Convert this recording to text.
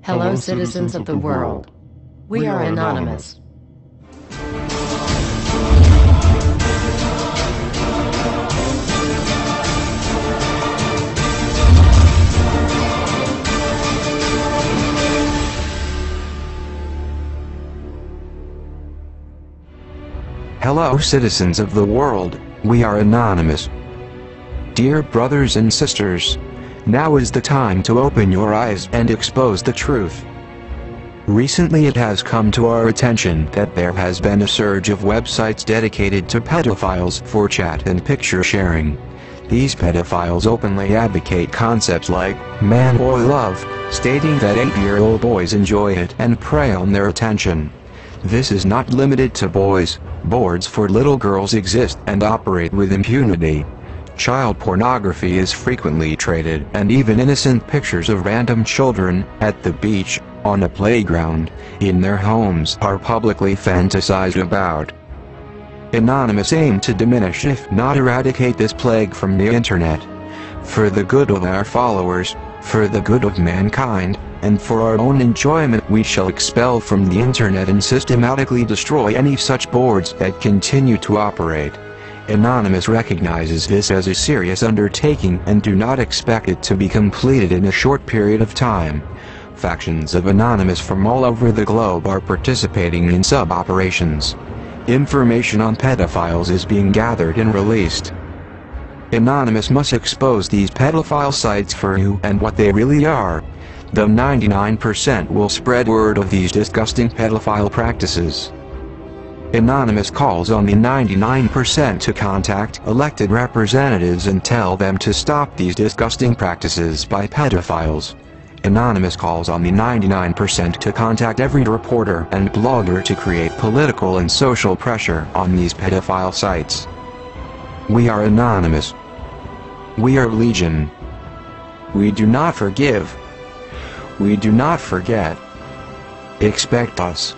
Hello, citizens of the world. We are anonymous. Hello, citizens of the world. We are anonymous. Dear brothers and sisters, now is the time to open your eyes and expose the truth. Recently it has come to our attention that there has been a surge of websites dedicated to pedophiles for chat and picture sharing. These pedophiles openly advocate concepts like man-boy love, stating that 8-year-old boys enjoy it and prey on their attention. This is not limited to boys. Boards for little girls exist and operate with impunity. Child pornography is frequently traded, and even innocent pictures of random children, at the beach, on a playground, in their homes, are publicly fantasized about. Anonymous aim to diminish, if not eradicate, this plague from the internet. For the good of our followers, for the good of mankind, and for our own enjoyment, we shall expel from the internet and systematically destroy any such boards that continue to operate. Anonymous recognizes this as a serious undertaking and do not expect it to be completed in a short period of time. Factions of Anonymous from all over the globe are participating in sub-operations. Information on pedophiles is being gathered and released. Anonymous must expose these pedophile sites for who and what they really are. The 99% will spread word of these disgusting pedophile practices. Anonymous calls on the 99% to contact elected representatives and tell them to stop these disgusting practices by pedophiles. Anonymous calls on the 99% to contact every reporter and blogger to create political and social pressure on these pedophile sites. We are anonymous. We are legion. We do not forgive. We do not forget. Expect us.